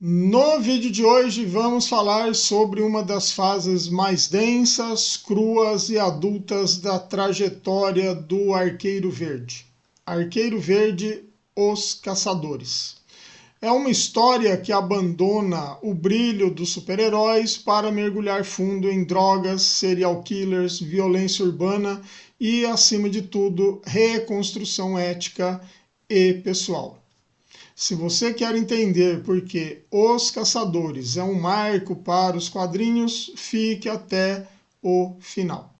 No vídeo de hoje vamos falar sobre uma das fases mais densas, cruas e adultas da trajetória do Arqueiro Verde. Arqueiro Verde, Os Caçadores. É uma história que abandona o brilho dos super-heróis para mergulhar fundo em drogas, serial killers, violência urbana e, acima de tudo, reconstrução ética e pessoal. Se você quer entender por que Os Caçadores é um marco para os quadrinhos, fique até o final.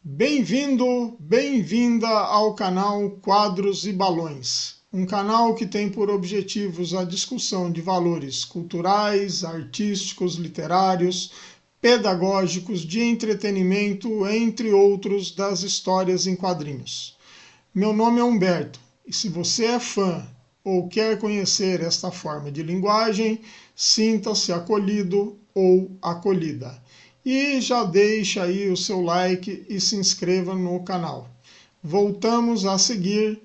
Bem-vindo, bem-vinda ao canal Quadros e Balões, um canal que tem por objetivos a discussão de valores culturais, artísticos, literários, pedagógicos, de entretenimento, entre outros, das histórias em quadrinhos. Meu nome é Humberto e se você é fã ou quer conhecer esta forma de linguagem, sinta-se acolhido ou acolhida. E já deixa aí o seu like e se inscreva no canal. Voltamos a seguir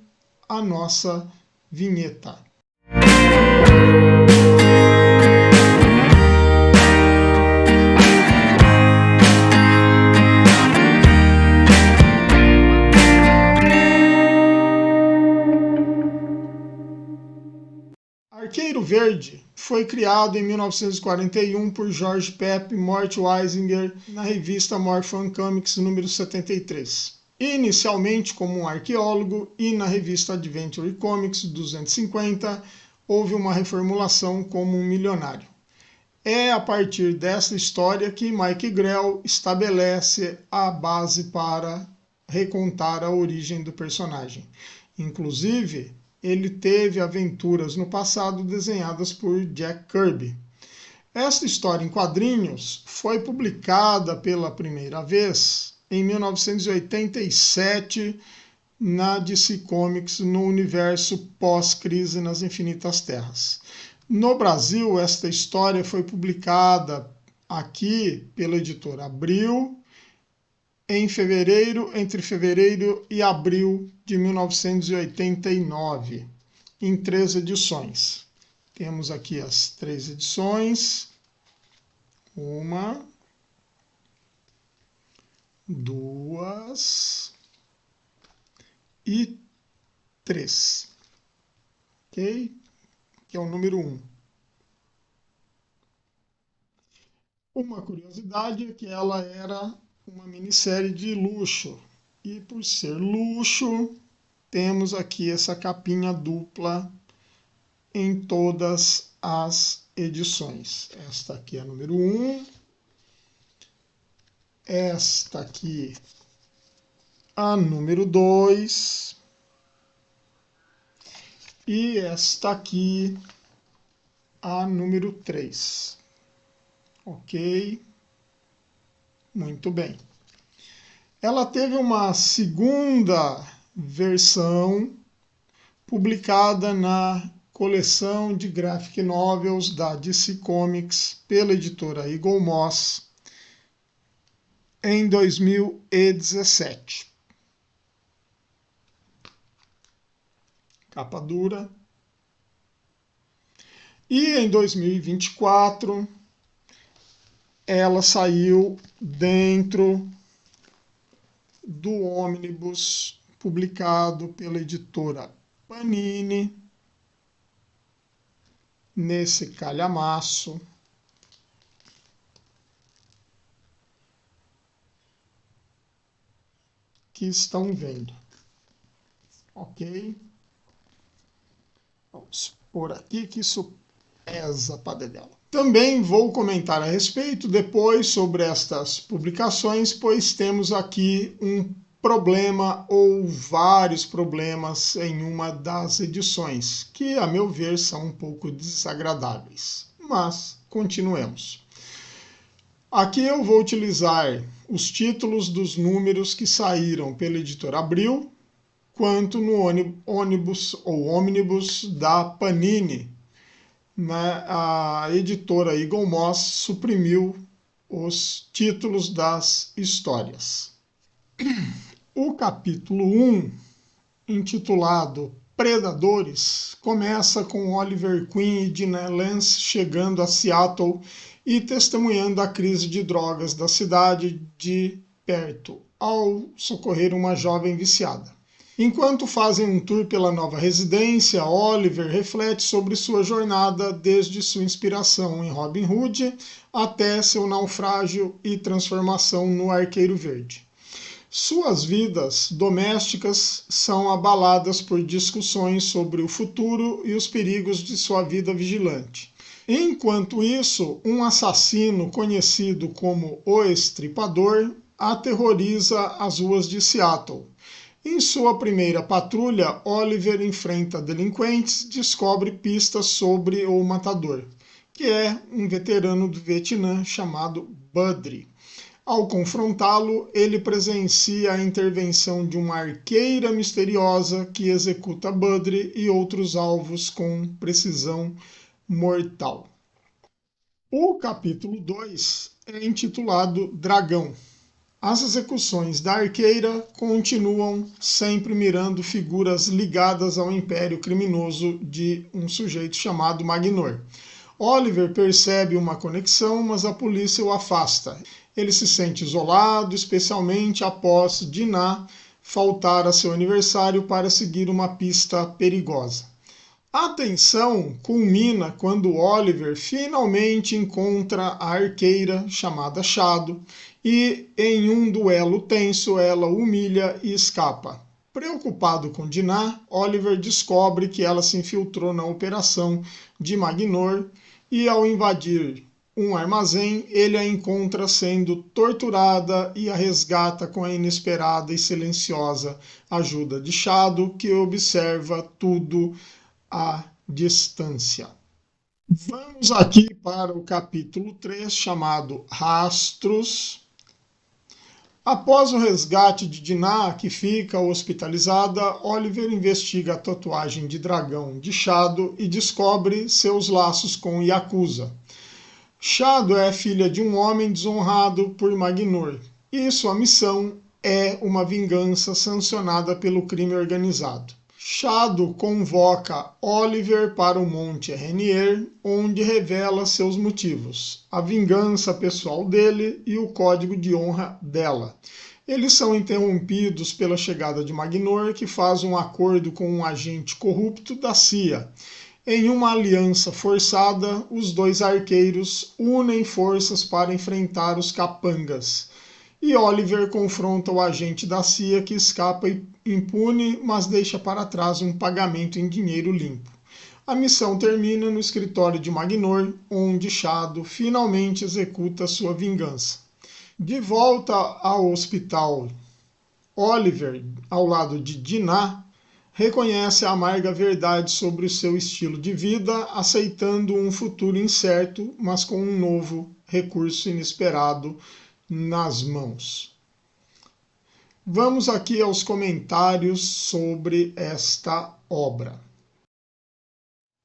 a nossa vinheta. Arqueiro Verde foi criado em 1941 por George Pep Mort Weisinger na revista Morphin Comics número 73. Inicialmente como um arqueólogo e na revista Adventure Comics 250 houve uma reformulação como um milionário. É a partir dessa história que Mike Grell estabelece a base para recontar a origem do personagem. Inclusive, ele teve aventuras no passado desenhadas por Jack Kirby. Esta história em quadrinhos foi publicada pela primeira vez em 1987 na DC Comics no universo pós-Crise nas Infinitas Terras. No Brasil, esta história foi publicada aqui pela editora Abril entre fevereiro e abril de 1989, em 3 edições. Temos aqui as 3 edições. 1, 2 e 3. Ok? Que é o número 1. Uma curiosidade é que ela era uma minissérie de luxo. E por ser luxo, temos aqui essa capinha dupla em todas as edições. Esta aqui é a número 1. Esta aqui a número 2. E esta aqui a número 3. Ok? Muito bem. Ela teve uma segunda versão publicada na coleção de graphic novels da DC Comics pela editora Eagle Moss em 2017. Capa dura. E em 2024 ela saiu dentro do ônibus publicado pela editora Panini, nesse calhamaço. Que estão vendo. Ok? Vamos por aqui que isso pesa para dedéu. Também vou comentar a respeito depois sobre estas publicações, pois temos aqui um problema ou vários problemas em uma das edições, que a meu ver são um pouco desagradáveis. Mas continuemos. Aqui eu vou utilizar os títulos dos números que saíram pela editora Abril, quanto no ônibus ou ônibus da Panini. A editora Eagle Moss suprimiu os títulos das histórias. O capítulo 1, intitulado Predadores começa com Oliver Queen e Dinah Lance chegando a Seattle e testemunhando a crise de drogas da cidade de perto, ao socorrer uma jovem viciada. Enquanto fazem um tour pela nova residência, Oliver reflete sobre sua jornada desde sua inspiração em Robin Hood até seu naufrágio e transformação no Arqueiro Verde. Suas vidas domésticas são abaladas por discussões sobre o futuro e os perigos de sua vida vigilante. Enquanto isso, um assassino conhecido como o Estripador aterroriza as ruas de Seattle. Em sua primeira patrulha, Oliver enfrenta delinquentes e descobre pistas sobre o matador, que é um veterano do Vietnã chamado Buddy. Ao confrontá-lo, ele presencia a intervenção de uma arqueira misteriosa que executa Buddy e outros alvos com precisão mortal. O capítulo 2 é intitulado Dragão. As execuções da arqueira continuam sempre mirando figuras ligadas ao império criminoso de um sujeito chamado Magnor. Oliver percebe uma conexão, mas a polícia o afasta. Ele se sente isolado, especialmente após Dinah faltar a seu aniversário para seguir uma pista perigosa. A tensão culmina quando Oliver finalmente encontra a arqueira chamada Shadow e, em um duelo tenso, ela o humilha e escapa. Preocupado com Dinah, Oliver descobre que ela se infiltrou na operação de Magnor e, ao invadir um armazém, ele a encontra sendo torturada e a resgata com a inesperada e silenciosa ajuda de Shadow, que observa tudo à distância. Vamos aqui para o capítulo 3, chamado Rastros. Após o resgate de Dinah, que fica hospitalizada, Oliver investiga a tatuagem de dragão de Shadow e descobre seus laços com Yakuza. Shadow é filha de um homem desonrado por Magnor, e sua missão é uma vingança sancionada pelo crime organizado. Shadow convoca Oliver para o Monte Rainier, onde revela seus motivos, a vingança pessoal dele e o código de honra dela. Eles são interrompidos pela chegada de Magnor, que faz um acordo com um agente corrupto da CIA. Em uma aliança forçada, os dois arqueiros unem forças para enfrentar os capangas. E Oliver confronta o agente da CIA, que escapa impune, mas deixa para trás um pagamento em dinheiro limpo. A missão termina no escritório de Magnor, onde Shadow finalmente executa sua vingança. De volta ao hospital, Oliver, ao lado de Dinah, reconhece a amarga verdade sobre o seu estilo de vida, aceitando um futuro incerto, mas com um novo recurso inesperado nas mãos. Vamos aqui aos comentários sobre esta obra.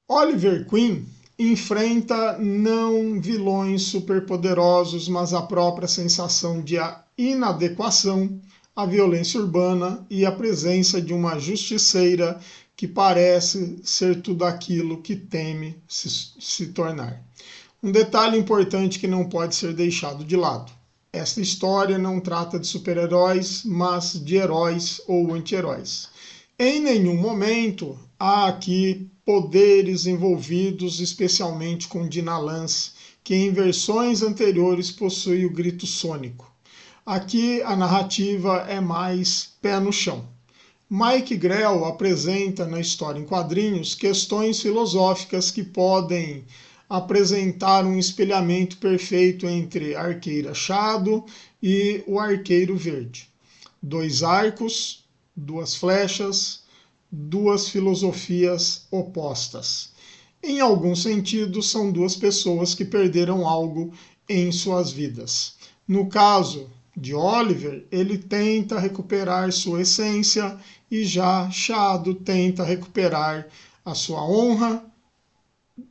Oliver Queen enfrenta não vilões superpoderosos, mas a própria sensação de inadequação, a violência urbana e a presença de uma justiceira que parece ser tudo aquilo que teme se tornar. Um detalhe importante que não pode ser deixado de lado. Esta história não trata de super-heróis, mas de heróis ou anti-heróis. Em nenhum momento há aqui poderes envolvidos, especialmente com Dinah Lance, que em versões anteriores possui o grito sônico. Aqui a narrativa é mais pé no chão. Mike Grell apresenta na história em quadrinhos questões filosóficas que podem apresentar um espelhamento perfeito entre a arqueira Shadow e o arqueiro verde. Dois arcos, duas flechas, duas filosofias opostas. Em algum sentido, são duas pessoas que perderam algo em suas vidas. No caso de Oliver, ele tenta recuperar sua essência e já Shadow tenta recuperar a sua honra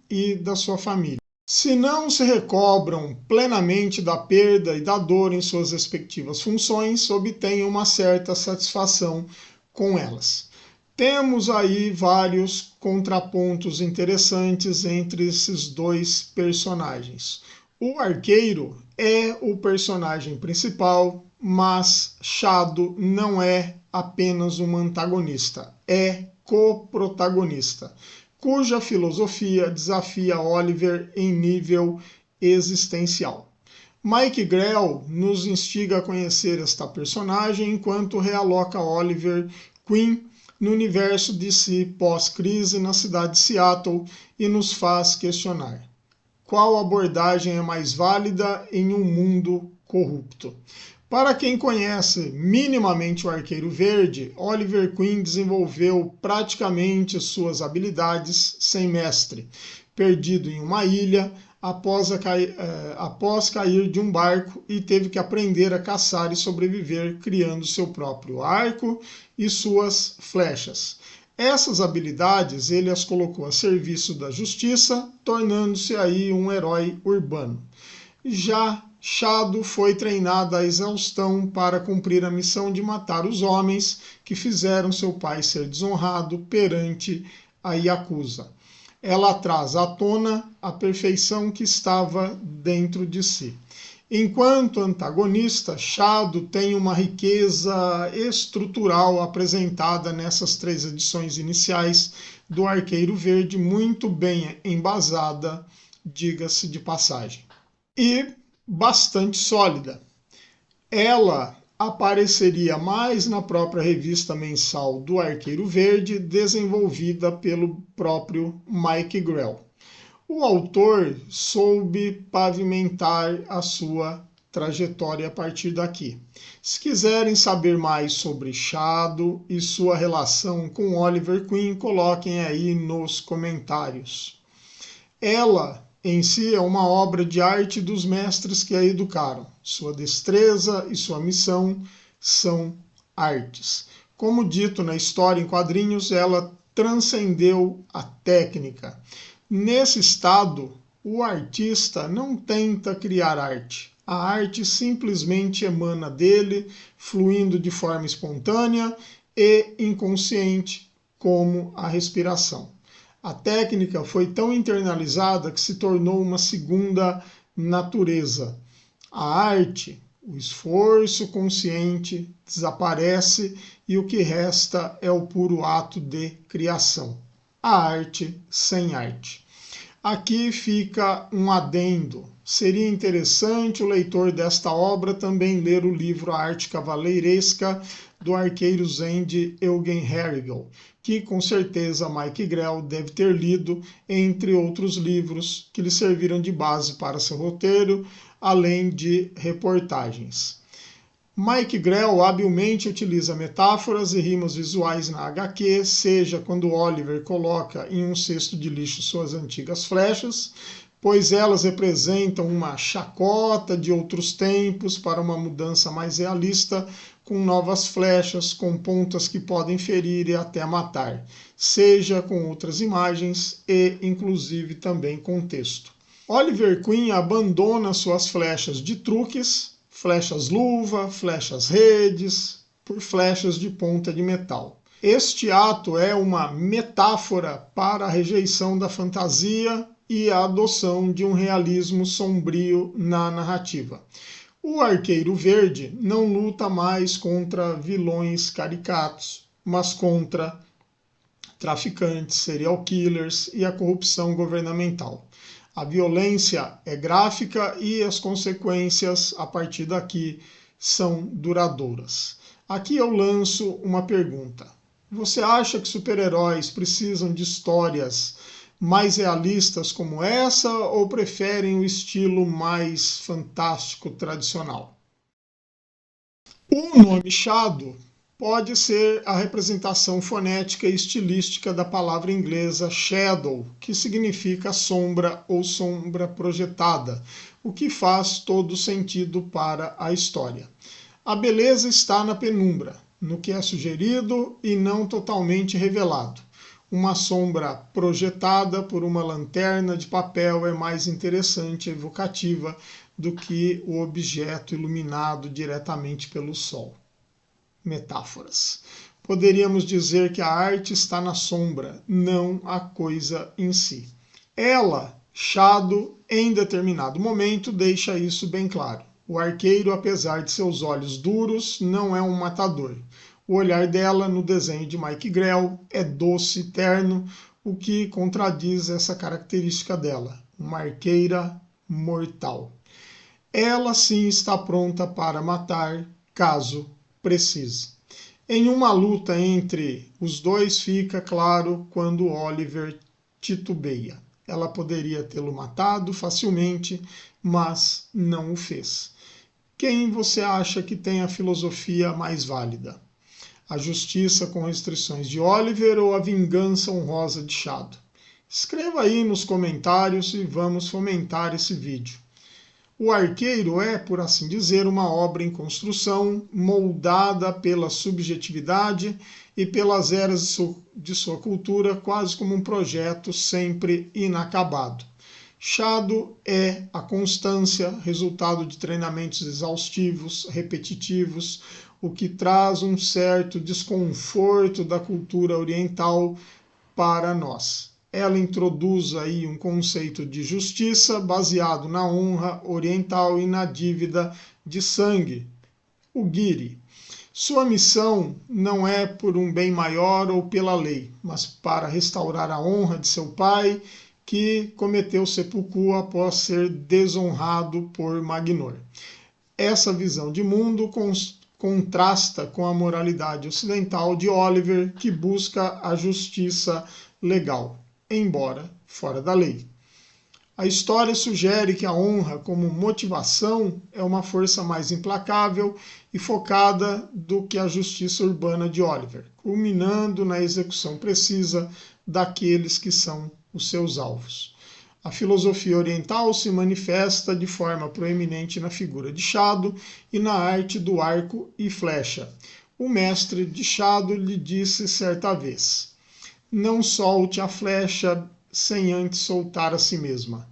e da sua família. Se não se recobram plenamente da perda e da dor em suas respectivas funções, obtêm uma certa satisfação com elas. Temos aí vários contrapontos interessantes entre esses dois personagens. O arqueiro é o personagem principal, mas Shadow não é apenas um antagonista, é coprotagonista, cuja filosofia desafia Oliver em nível existencial. Mike Grell nos instiga a conhecer esta personagem enquanto realoca Oliver Queen no universo DC pós-crise na cidade de Seattle e nos faz questionar: qual abordagem é mais válida em um mundo corrupto? Para quem conhece minimamente o Arqueiro Verde, Oliver Queen desenvolveu praticamente suas habilidades sem mestre, perdido em uma ilha após cair de um barco e teve que aprender a caçar e sobreviver criando seu próprio arco e suas flechas. Essas habilidades ele as colocou a serviço da justiça, tornando-se aí um herói urbano. Já Shadow foi treinado à exaustão para cumprir a missão de matar os homens que fizeram seu pai ser desonrado perante a Yakuza. Ela traz à tona a perfeição que estava dentro de si. Enquanto antagonista, Shadow tem uma riqueza estrutural apresentada nessas 3 edições iniciais do Arqueiro Verde, muito bem embasada, diga-se de passagem, e bastante sólida. Ela apareceria mais na própria revista mensal do Arqueiro Verde, desenvolvida pelo próprio Mike Grell. O autor soube pavimentar a sua trajetória a partir daqui. Se quiserem saber mais sobre Shadow e sua relação com Oliver Queen, coloquem aí nos comentários. Ela em si é uma obra de arte dos mestres que a educaram. Sua destreza e sua missão são artes. Como dito na história em quadrinhos, ela transcendeu a técnica. Nesse estado, o artista não tenta criar arte. A arte simplesmente emana dele, fluindo de forma espontânea e inconsciente, como a respiração. A técnica foi tão internalizada que se tornou uma segunda natureza. A arte, o esforço consciente, desaparece e o que resta é o puro ato de criação. A arte sem arte. Aqui fica um adendo. Seria interessante o leitor desta obra também ler o livro A Arte Cavaleiresca do Arqueiro Zen de Eugen Herrigel, que com certeza Mike Grell deve ter lido, entre outros livros que lhe serviram de base para seu roteiro, além de reportagens. Mike Grell habilmente utiliza metáforas e rimas visuais na HQ, seja quando Oliver coloca em um cesto de lixo suas antigas flechas, pois elas representam uma chacota de outros tempos para uma mudança mais realista, com novas flechas, com pontas que podem ferir e até matar, seja com outras imagens e inclusive também com texto. Oliver Queen abandona suas flechas de truques, flechas luva, flechas redes, por flechas de ponta de metal. Este ato é uma metáfora para a rejeição da fantasia e a adoção de um realismo sombrio na narrativa. O Arqueiro Verde não luta mais contra vilões caricatos, mas contra traficantes, serial killers e a corrupção governamental. A violência é gráfica e as consequências, a partir daqui, são duradouras. Aqui eu lanço uma pergunta. Você acha que super-heróis precisam de histórias mais realistas como essa ou preferem o estilo mais fantástico tradicional? O nome Shadow pode ser a representação fonética e estilística da palavra inglesa shadow, que significa sombra ou sombra projetada, o que faz todo sentido para a história. A beleza está na penumbra, no que é sugerido e não totalmente revelado. Uma sombra projetada por uma lanterna de papel é mais interessante e evocativa do que o objeto iluminado diretamente pelo sol. metáforas. Poderíamos dizer que a arte está na sombra, não a coisa em si. Ela, Shadow, em determinado momento, deixa isso bem claro. O arqueiro, apesar de seus olhos duros, não é um matador. O olhar dela, no desenho de Mike Grell, é doce e terno, o que contradiz essa característica dela, uma arqueira mortal. Ela sim está pronta para matar, caso precise. Em uma luta entre os dois fica claro quando Oliver titubeia. Ela poderia tê-lo matado facilmente, mas não o fez. Quem você acha que tem a filosofia mais válida? A justiça com restrições de Oliver ou a vingança honrosa de Shadow? Escreva aí nos comentários e vamos fomentar esse vídeo. O arqueiro é, por assim dizer, uma obra em construção, moldada pela subjetividade e pelas eras de sua cultura, quase como um projeto sempre inacabado. Shadow é a constância, resultado de treinamentos exaustivos, repetitivos, o que traz um certo desconforto da cultura oriental para nós. Ela introduz aí um conceito de justiça baseado na honra oriental e na dívida de sangue, o Giri. Sua missão não é por um bem maior ou pela lei, mas para restaurar a honra de seu pai, que cometeu seppuku após ser desonrado por Magnor. Essa visão de mundo contrasta com a moralidade ocidental de Oliver, que busca a justiça legal, embora fora da lei. A história sugere que a honra como motivação é uma força mais implacável e focada do que a justiça urbana de Oliver, culminando na execução precisa daqueles que são os seus alvos. A filosofia oriental se manifesta de forma proeminente na figura de Shadow e na arte do arco e flecha. O mestre de Shadow lhe disse certa vez: não solte a flecha sem antes soltar a si mesma.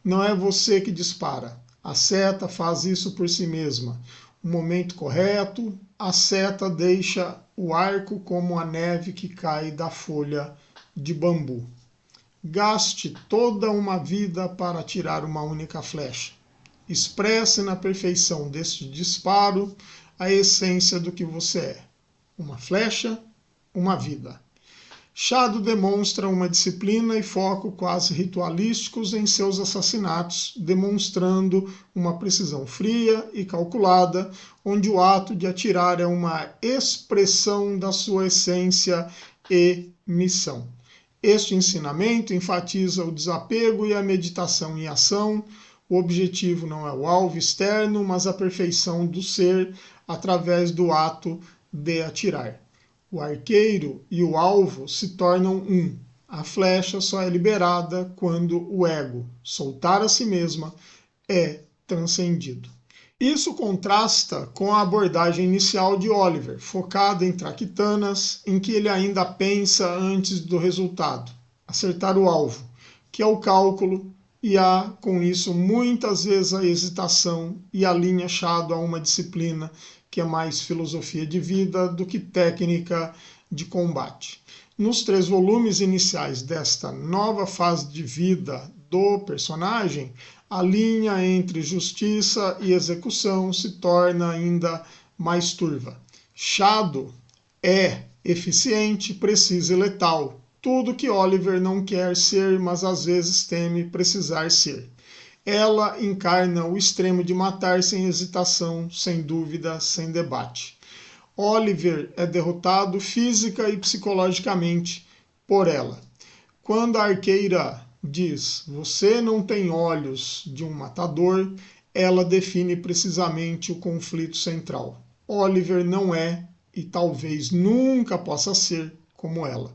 Não é você que dispara. A seta faz isso por si mesma. No momento correto, a seta deixa o arco como a neve que cai da folha de bambu. Gaste toda uma vida para atirar uma única flecha. Expresse na perfeição deste disparo a essência do que você é. Uma flecha, uma vida. Shadow demonstra uma disciplina e foco quase ritualísticos em seus assassinatos, demonstrando uma precisão fria e calculada, onde o ato de atirar é uma expressão da sua essência e missão. Este ensinamento enfatiza o desapego e a meditação em ação. O objetivo não é o alvo externo, mas a perfeição do ser através do ato de atirar. O arqueiro e o alvo se tornam um. A flecha só é liberada quando o ego, soltar a si mesma, é transcendido. Isso contrasta com a abordagem inicial de Oliver, focada em traquitanas, em que ele ainda pensa antes do resultado, acertar o alvo, que é o cálculo, e há com isso muitas vezes a hesitação e a linha Shadow a uma disciplina que é mais filosofia de vida do que técnica de combate. Nos 3 volumes iniciais desta nova fase de vida do personagem, a linha entre justiça e execução se torna ainda mais turva. Shadow é eficiente, preciso e letal. Tudo que Oliver não quer ser, mas às vezes teme precisar ser. Ela encarna o extremo de matar sem hesitação, sem dúvida, sem debate. Oliver é derrotado física e psicologicamente por ela. Quando a arqueira diz: você não tem olhos de um matador, ela define precisamente o conflito central. Oliver não é e talvez nunca possa ser como ela.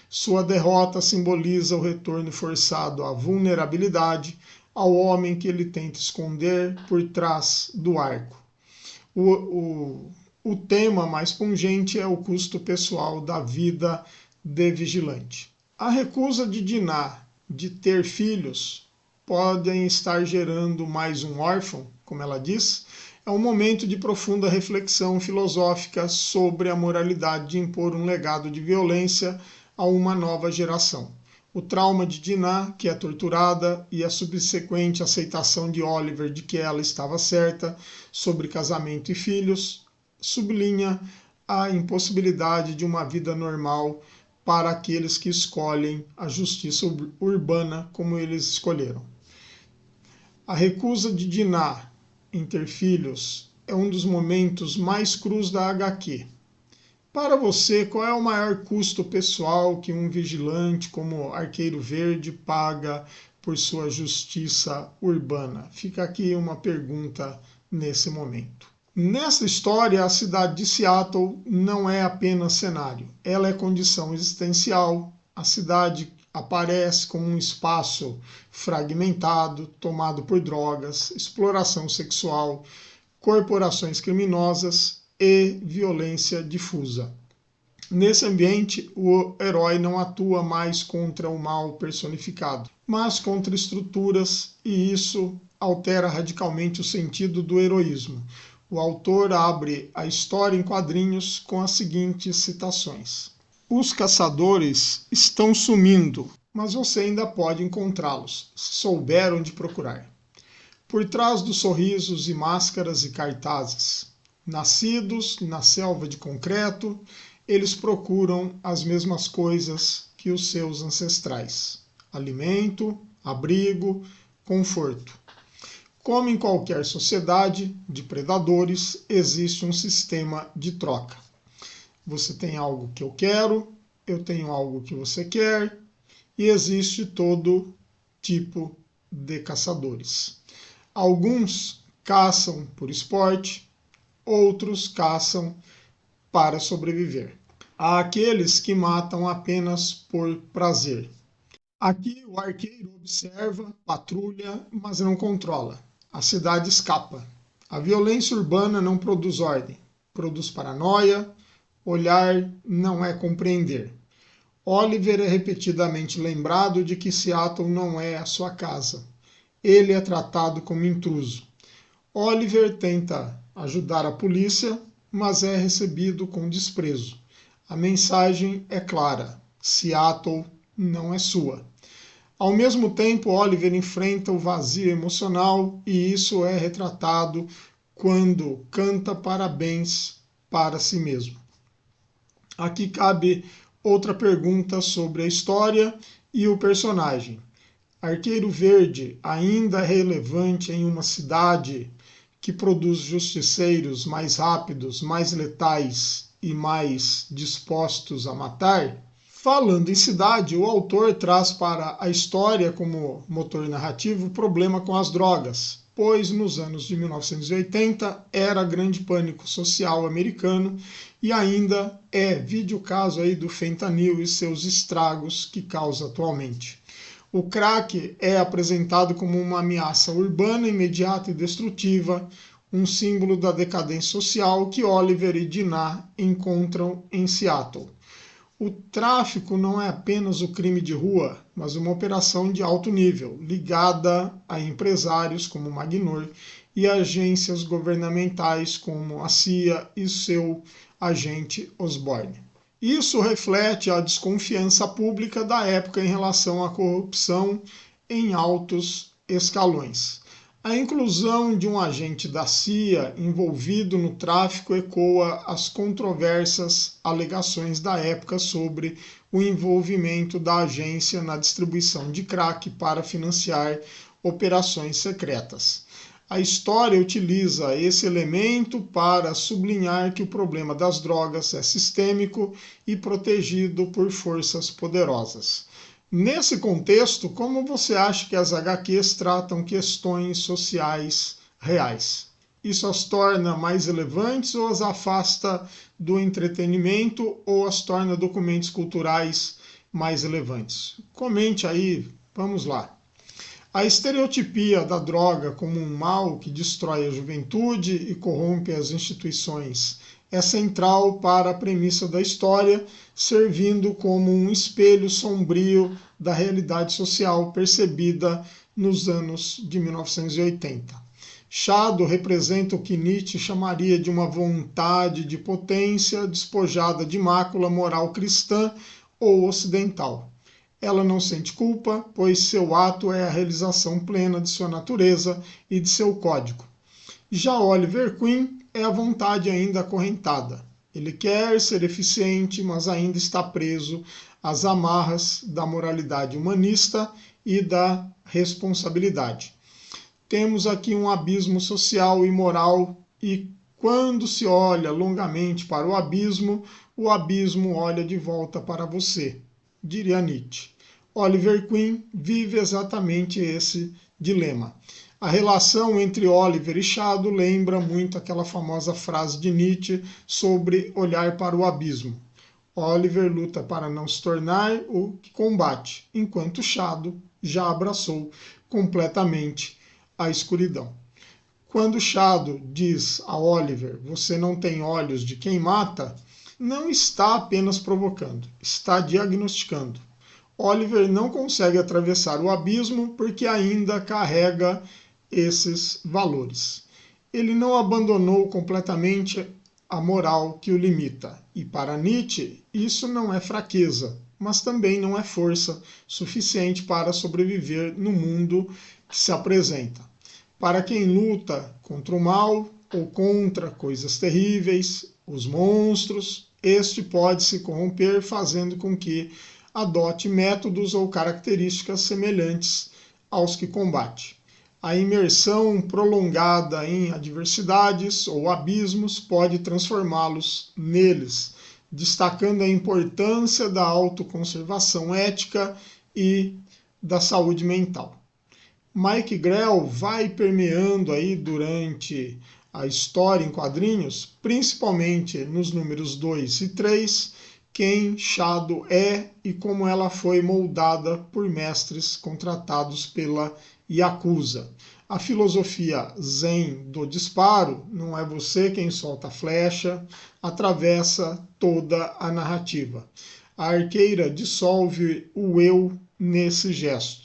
Sua derrota simboliza o retorno forçado à vulnerabilidade, ao homem que ele tenta esconder por trás do arco. O tema mais pungente é o custo pessoal da vida de vigilante. A recusa de Dinah de ter filhos podem estar gerando mais um órfão, como ela diz. É um momento de profunda reflexão filosófica sobre a moralidade de impor um legado de violência a uma nova geração. O trauma de Dinah, que é torturada, e a subsequente aceitação de Oliver de que ela estava certa sobre casamento e filhos, sublinha a impossibilidade de uma vida normal para aqueles que escolhem a justiça urbana como eles escolheram. A recusa de Dinah em ter filhos é um dos momentos mais crus da HQ. Para você, qual é o maior custo pessoal que um vigilante como Arqueiro Verde paga por sua justiça urbana? Fica aqui uma pergunta nesse momento. Nessa história, a cidade de Seattle não é apenas cenário, ela é condição existencial. A cidade aparece como um espaço fragmentado, tomado por drogas, exploração sexual, corporações criminosas e violência difusa. Nesse ambiente, o herói não atua mais contra o mal personificado, mas contra estruturas, e isso altera radicalmente o sentido do heroísmo. O autor abre a história em quadrinhos com as seguintes citações: os caçadores estão sumindo, mas você ainda pode encontrá-los, se souber onde procurar. Por trás dos sorrisos e máscaras e cartazes, nascidos na selva de concreto, eles procuram as mesmas coisas que os seus ancestrais: alimento, abrigo, conforto. Como em qualquer sociedade de predadores, existe um sistema de troca. Você tem algo que eu quero, eu tenho algo que você quer, e existe todo tipo de caçadores. Alguns caçam por esporte, outros caçam para sobreviver. Há aqueles que matam apenas por prazer. Aqui o arqueiro observa, patrulha, mas não controla. A cidade escapa. A violência urbana não produz ordem, produz paranoia. Olhar não é compreender. Oliver é repetidamente lembrado de que Seattle não é a sua casa. Ele é tratado como intruso. Oliver tenta ajudar a polícia, mas é recebido com desprezo. A mensagem é clara: Seattle não é sua. Ao mesmo tempo, Oliver enfrenta o vazio emocional e isso é retratado quando canta parabéns para si mesmo. Aqui cabe outra pergunta sobre a história e o personagem. Arqueiro Verde ainda é relevante em uma cidade que produz justiceiros mais rápidos, mais letais e mais dispostos a matar? Falando em cidade, o autor traz para a história como motor narrativo o problema com as drogas, pois nos anos de 1980 era grande pânico social americano e ainda é, vide o caso aí do fentanil e seus estragos que causa atualmente. O crack é apresentado como uma ameaça urbana, imediata e destrutiva, um símbolo da decadência social que Oliver e Dinah encontram em Seattle. O tráfico não é apenas o crime de rua, mas uma operação de alto nível, ligada a empresários como Magnor e agências governamentais como a CIA e seu agente Osborne. Isso reflete a desconfiança pública da época em relação à corrupção em altos escalões. A inclusão de um agente da CIA envolvido no tráfico ecoa as controversas alegações da época sobre o envolvimento da agência na distribuição de crack para financiar operações secretas. A história utiliza esse elemento para sublinhar que o problema das drogas é sistêmico e protegido por forças poderosas. Nesse contexto, como você acha que as HQs tratam questões sociais reais? Isso as torna mais relevantes ou as afasta do entretenimento ou as torna documentos culturais mais relevantes? Comente aí, vamos lá. A estereotipia da droga como um mal que destrói a juventude e corrompe as instituições é central para a premissa da história, servindo como um espelho sombrio da realidade social percebida nos anos de 1980. Shadow representa o que Nietzsche chamaria de uma vontade de potência despojada de mácula moral cristã ou ocidental. Ela não sente culpa, pois seu ato é a realização plena de sua natureza e de seu código. Já Oliver Queen é a vontade ainda acorrentada. Ele quer ser eficiente, mas ainda está preso às amarras da moralidade humanista e da responsabilidade. Temos aqui um abismo social e moral, e quando se olha longamente para o abismo olha de volta para você, diria Nietzsche. Oliver Queen vive exatamente esse dilema. A relação entre Oliver e Shadow lembra muito aquela famosa frase de Nietzsche sobre olhar para o abismo. Oliver luta para não se tornar o que combate, enquanto Shadow já abraçou completamente a escuridão. Quando Shadow diz a Oliver, você não tem olhos de quem mata, não está apenas provocando, está diagnosticando. Oliver não consegue atravessar o abismo porque ainda carrega esses valores. Ele não abandonou completamente a moral que o limita. E para Nietzsche, isso não é fraqueza, mas também não é força suficiente para sobreviver no mundo que se apresenta. Para quem luta contra o mal ou contra coisas terríveis, os monstros, este pode se corromper, fazendo com que adote métodos ou características semelhantes aos que combate. A imersão prolongada em adversidades ou abismos pode transformá-los neles, destacando a importância da autoconservação ética e da saúde mental. Mike Grell vai permeando aí durante a história em quadrinhos, principalmente nos números 2 e 3, quem Shadow é e como ela foi moldada por mestres contratados pela Yakuza. A filosofia zen do disparo, não é você quem solta a flecha, atravessa toda a narrativa. A arqueira dissolve o eu nesse gesto.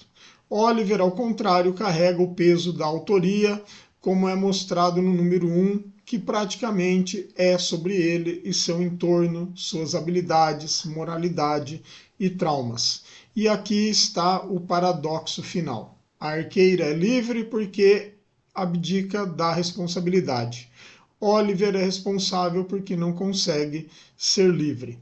Oliver, ao contrário, carrega o peso da autoria, como é mostrado no número 1, que praticamente é sobre ele e seu entorno, suas habilidades, moralidade e traumas. E aqui está o paradoxo final. A arqueira é livre porque abdica da responsabilidade. Oliver é responsável porque não consegue ser livre.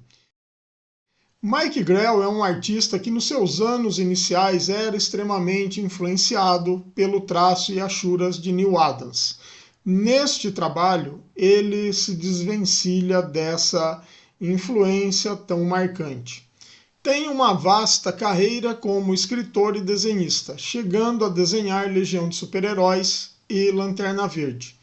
Mike Grell é um artista que nos seus anos iniciais era extremamente influenciado pelo traço e achuras de Neal Adams. Neste trabalho, ele se desvencilha dessa influência tão marcante. Tem uma vasta carreira como escritor e desenhista, chegando a desenhar Legião de Super-Heróis e Lanterna Verde.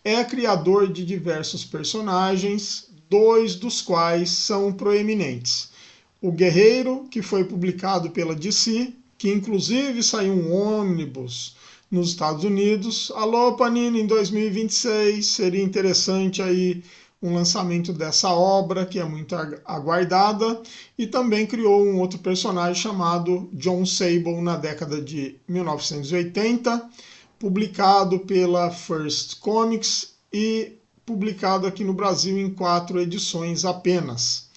É criador de diversos personagens, 2 dos quais são proeminentes. O Guerreiro, que foi publicado pela DC, que inclusive saiu um ônibus nos Estados Unidos. Alô, Panini, em 2026 seria interessante aí um lançamento dessa obra, que é muito aguardada. E também criou um outro personagem chamado Jon Sable na década de 1980, publicado pela First Comics e publicado aqui no Brasil em 4 edições apenas,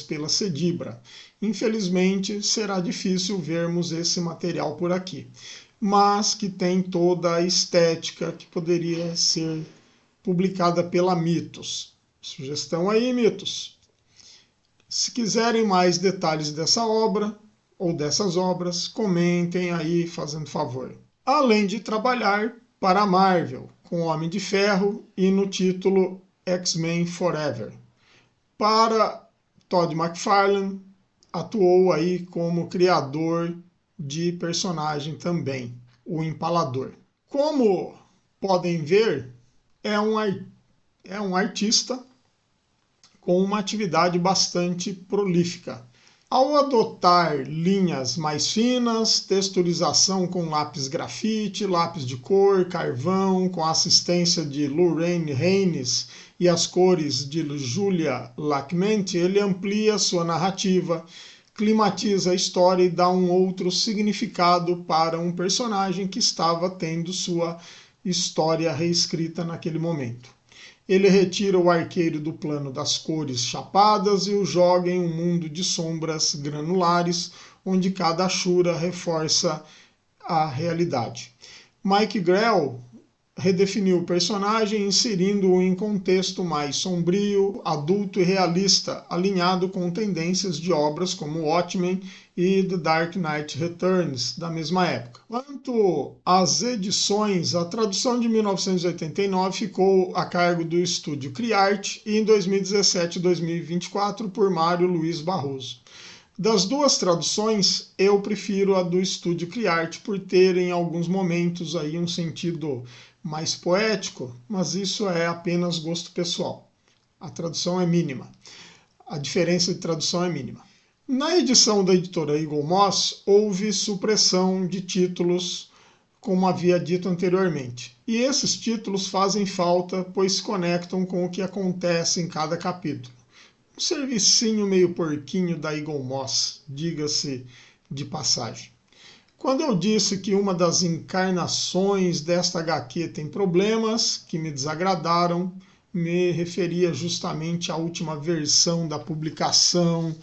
pela Cedibra. Infelizmente, será difícil vermos esse material por aqui, mas que tem toda a estética que poderia ser publicada pela Mitos. Sugestão aí, Mitos. Se quiserem mais detalhes dessa obra ou dessas obras, comentem aí, fazendo favor. Além de trabalhar para a Marvel, com Homem de Ferro e no título X-Men Forever. Para Todd McFarlane, atuou aí como criador de personagem também, o Empalador. Como podem ver, é um artista com uma atividade bastante prolífica. Ao adotar linhas mais finas, texturização com lápis grafite, lápis de cor, carvão, com a assistência de Lorraine Haynes e as cores de Julia Lachmann, ele amplia sua narrativa, climatiza a história e dá um outro significado para um personagem que estava tendo sua história reescrita naquele momento. Ele retira o arqueiro do plano das cores chapadas e o joga em um mundo de sombras granulares, onde cada achura reforça a realidade. Mike Grell redefiniu o personagem, inserindo-o em contexto mais sombrio, adulto e realista, alinhado com tendências de obras como Watchmen e The Dark Knight Returns, da mesma época. Quanto às edições, a tradução de 1989 ficou a cargo do estúdio Criarte e em 2017 e 2024 por Mário Luiz Barroso. Das duas traduções, eu prefiro a do estúdio Criarte por ter em alguns momentos aí um sentido mais poético, mas isso é apenas gosto pessoal. A tradução é mínima. A diferença de tradução é mínima. Na edição da editora Eagle Moss, houve supressão de títulos, como havia dito anteriormente. E esses títulos fazem falta, pois se conectam com o que acontece em cada capítulo. Um servicinho meio porquinho da Eagle Moss, diga-se de passagem. Quando eu disse que uma das encarnações desta HQ tem problemas que me desagradaram, me referia justamente à última versão da publicação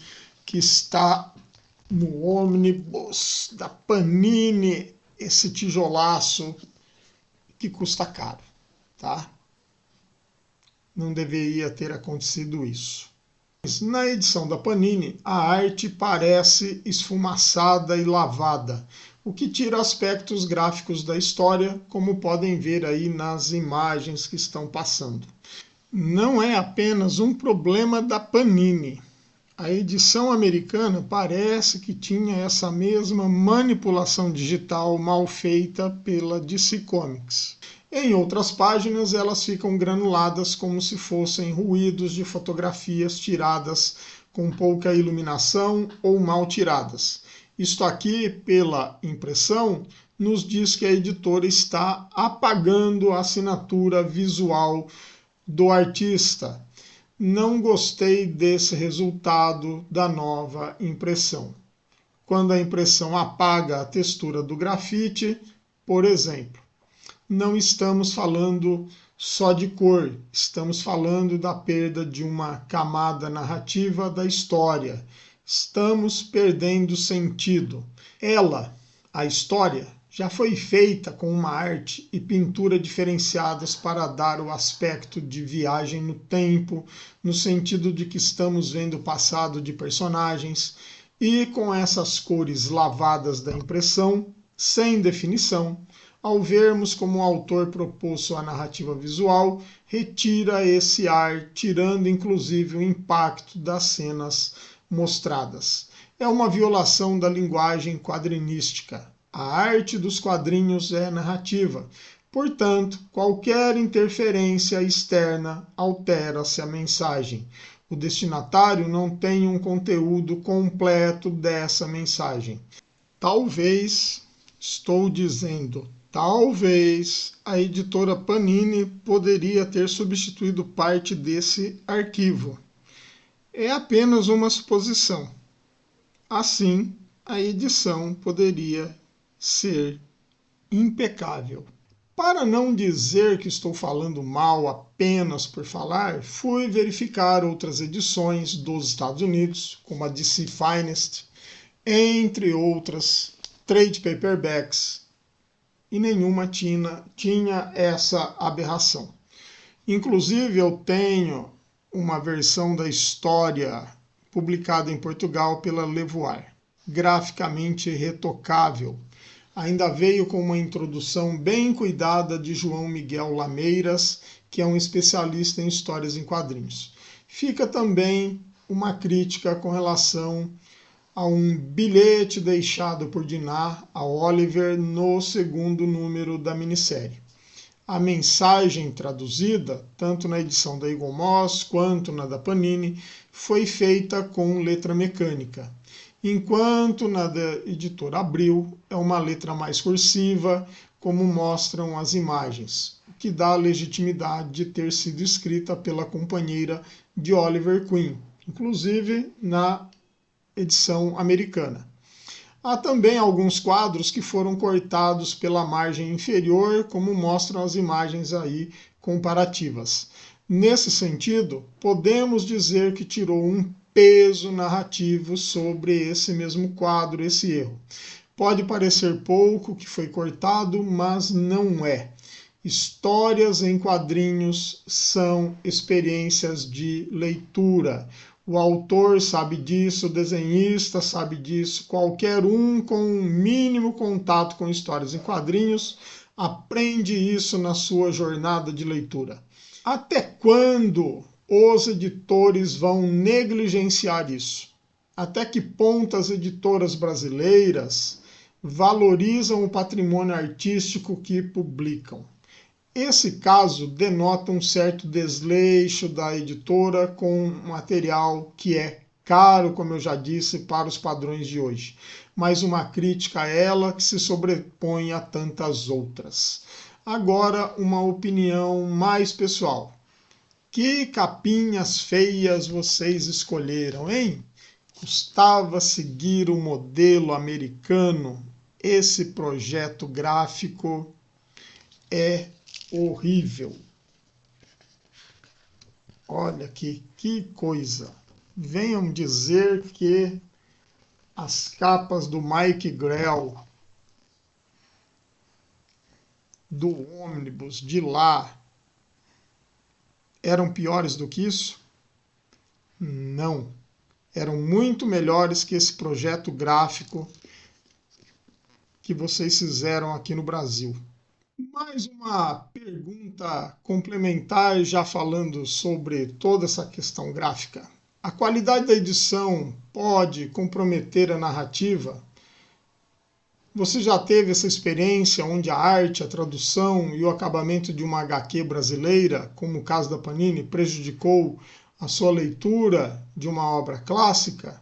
que está no ônibus da Panini, esse tijolaço que custa caro, tá? Não deveria ter acontecido isso. Na edição da Panini, a arte parece esfumaçada e lavada, o que tira aspectos gráficos da história, como podem ver aí nas imagens que estão passando. Não é apenas um problema da Panini. A edição americana parece que tinha essa mesma manipulação digital mal feita pela DC Comics. Em outras páginas, elas ficam granuladas como se fossem ruídos de fotografias tiradas com pouca iluminação ou mal tiradas. Isto aqui, pela impressão, nos diz que a editora está apagando a assinatura visual do artista. Não gostei desse resultado da nova impressão. Quando a impressão apaga a textura do grafite, por exemplo, não estamos falando só de cor, estamos falando da perda de uma camada narrativa da história. Estamos perdendo sentido. Ela, a história, já foi feita com uma arte e pintura diferenciadas para dar o aspecto de viagem no tempo, no sentido de que estamos vendo o passado de personagens, e com essas cores lavadas da impressão, sem definição, ao vermos como o autor propôs sua narrativa visual, retira esse ar, tirando inclusive o impacto das cenas mostradas. É uma violação da linguagem quadrinística. A arte dos quadrinhos é narrativa. Portanto, qualquer interferência externa altera-se a mensagem. O destinatário não tem um conteúdo completo dessa mensagem. Talvez, estou dizendo, talvez a editora Panini poderia ter substituído parte desse arquivo. É apenas uma suposição. Assim, a edição poderia ser impecável. Para não dizer que estou falando mal apenas por falar, fui verificar outras edições dos Estados Unidos, como a DC Finest, entre outras trade paperbacks, e nenhuma tinha essa aberração. Inclusive, eu tenho uma versão da história publicada em Portugal pela Levoar, graficamente retocável. Ainda veio com uma introdução bem cuidada de João Miguel Lameiras, que é um especialista em histórias em quadrinhos. Fica também uma crítica com relação a um bilhete deixado por Dinah a Oliver no segundo número da minissérie. A mensagem traduzida, tanto na edição da Eagle Moss quanto na da Panini, foi feita com letra mecânica, enquanto na da editora Abril é uma letra mais cursiva, como mostram as imagens, o que dá a legitimidade de ter sido escrita pela companheira de Oliver Queen, inclusive na edição americana. Há também alguns quadros que foram cortados pela margem inferior, como mostram as imagens aí comparativas. Nesse sentido, podemos dizer que tirou um peso narrativo sobre esse mesmo quadro, esse erro. Pode parecer pouco que foi cortado, mas não é. Histórias em quadrinhos são experiências de leitura. O autor sabe disso, o desenhista sabe disso, qualquer um com um mínimo contato com histórias em quadrinhos aprende isso na sua jornada de leitura. Até quando os editores vão negligenciar isso? Até que ponto as editoras brasileiras valorizam o patrimônio artístico que publicam? Esse caso denota um certo desleixo da editora com material que é caro, como eu já disse, para os padrões de hoje, mas uma crítica a ela que se sobrepõe a tantas outras. Agora, uma opinião mais pessoal. Que capinhas feias vocês escolheram, hein? Custava seguir o modelo americano. Esse projeto gráfico é horrível. Olha aqui, que coisa. Venham dizer que as capas do Mike Grell, do ônibus de lá, eram piores do que isso? Não. Eram muito melhores que esse projeto gráfico que vocês fizeram aqui no Brasil. Mais uma pergunta complementar, já falando sobre toda essa questão gráfica. A qualidade da edição pode comprometer a narrativa? Você já teve essa experiência onde a arte, a tradução e o acabamento de uma HQ brasileira, como o caso da Panini, prejudicou a sua leitura de uma obra clássica?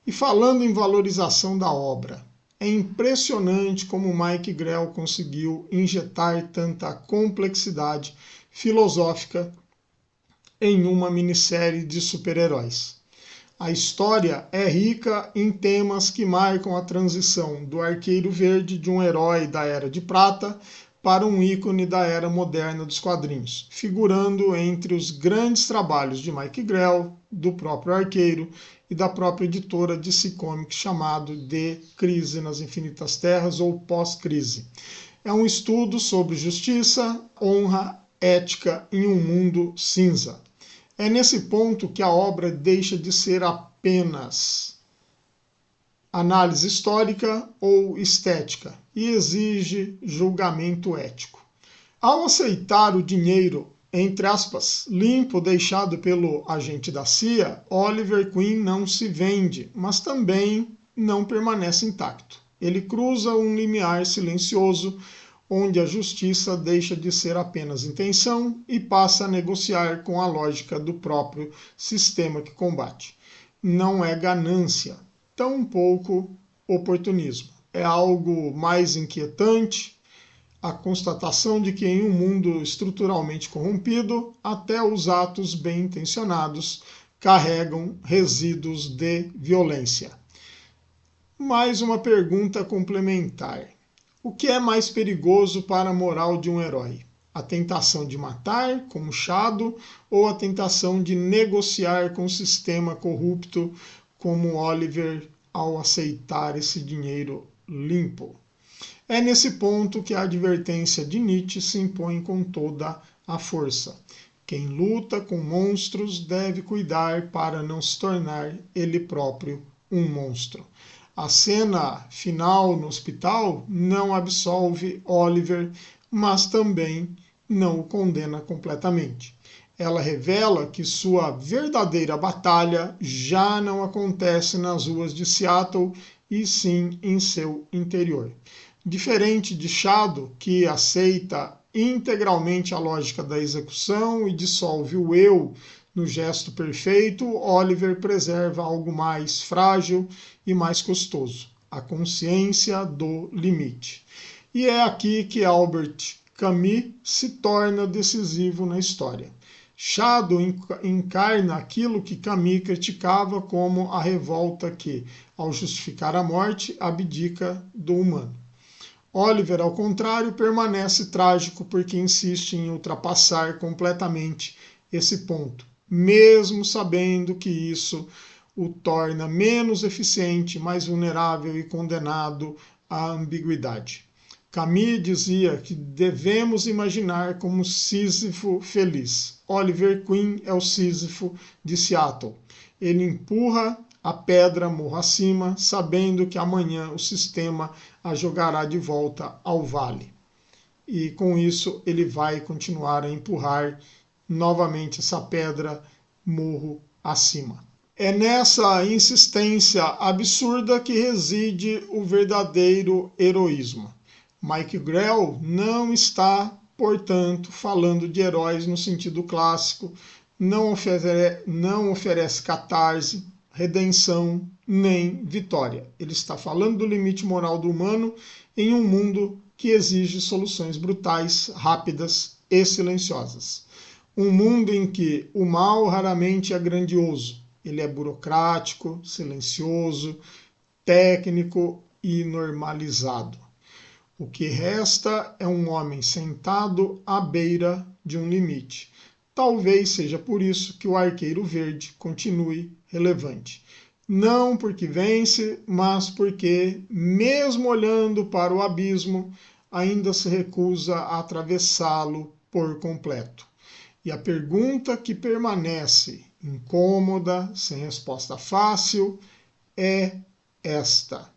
E falando em valorização da obra, é impressionante como Mike Grell conseguiu injetar tanta complexidade filosófica em uma minissérie de super-heróis. A história é rica em temas que marcam a transição do Arqueiro Verde, de um herói da Era de Prata, para um ícone da era moderna dos quadrinhos, figurando entre os grandes trabalhos de Mike Grell, do próprio Arqueiro e da própria editora DC Comics, chamado de Crise nas Infinitas Terras ou Pós-Crise. É um estudo sobre justiça, honra, ética em um mundo cinza. É nesse ponto que a obra deixa de ser apenas análise histórica ou estética e exige julgamento ético. Ao aceitar o dinheiro, entre aspas, limpo deixado pelo agente da CIA, Oliver Queen não se vende, mas também não permanece intacto. Ele cruza um limiar silencioso onde a justiça deixa de ser apenas intenção e passa a negociar com a lógica do próprio sistema que combate. Não é ganância, tampouco oportunismo. É algo mais inquietante, a constatação de que em um mundo estruturalmente corrompido, até os atos bem intencionados carregam resíduos de violência. Mais uma pergunta complementar. O que é mais perigoso para a moral de um herói? A tentação de matar, como Shadow, ou a tentação de negociar com o sistema corrupto, como Oliver, ao aceitar esse dinheiro limpo? É nesse ponto que a advertência de Nietzsche se impõe com toda a força. Quem luta com monstros deve cuidar para não se tornar ele próprio um monstro. A cena final no hospital não absolve Oliver, mas também não o condena completamente. Ela revela que sua verdadeira batalha já não acontece nas ruas de Seattle, e sim em seu interior. Diferente de Shadow, que aceita integralmente a lógica da execução e dissolve o eu no gesto perfeito, Oliver preserva algo mais frágil e mais custoso, a consciência do limite. E é aqui que Albert Camus se torna decisivo na história. Shadow encarna aquilo que Camus criticava como a revolta que, ao justificar a morte, abdica do humano. Oliver, ao contrário, permanece trágico porque insiste em ultrapassar completamente esse ponto, mesmo sabendo que isso o torna menos eficiente, mais vulnerável e condenado à ambiguidade. Camus dizia que devemos imaginar como Sísifo feliz. Oliver Queen é o Sísifo de Seattle. Ele empurra a pedra morro acima, sabendo que amanhã o sistema a jogará de volta ao vale. E com isso ele vai continuar a empurrar novamente essa pedra morro acima. É nessa insistência absurda que reside o verdadeiro heroísmo. Mike Grell não está, portanto, falando de heróis no sentido clássico, não oferece catarse, redenção, nem vitória. Ele está falando do limite moral do humano em um mundo que exige soluções brutais, rápidas e silenciosas. Um mundo em que o mal raramente é grandioso. Ele é burocrático, silencioso, técnico e normalizado. O que resta é um homem sentado à beira de um limite. Talvez seja por isso que o Arqueiro Verde continue relevante. Não porque vence, mas porque, mesmo olhando para o abismo, ainda se recusa a atravessá-lo por completo. E a pergunta que permanece incômoda, sem resposta fácil, é esta: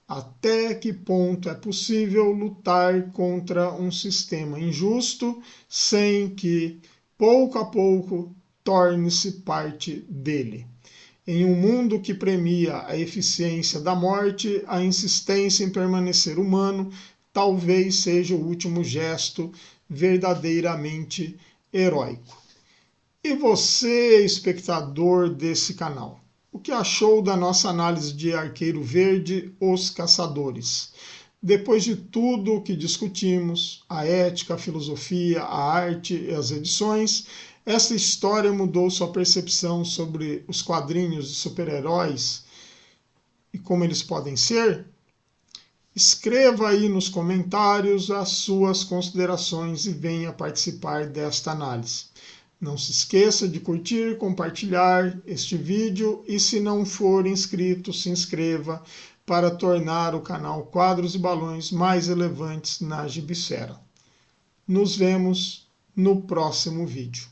até que ponto é possível lutar contra um sistema injusto sem que, pouco a pouco, torne-se parte dele? Em um mundo que premia a eficiência da morte, a insistência em permanecer humano talvez seja o último gesto verdadeiramente heróico. E você, espectador desse canal, o que achou da nossa análise de Arqueiro Verde, Os Caçadores? Depois de tudo o que discutimos, a ética, a filosofia, a arte e as edições, essa história mudou sua percepção sobre os quadrinhos de super-heróis e como eles podem ser? Escreva aí nos comentários as suas considerações e venha participar desta análise. Não se esqueça de curtir, compartilhar este vídeo e, se não for inscrito, se inscreva para tornar o canal Quadros e Balões mais relevantes na gibisfera. Nos vemos no próximo vídeo.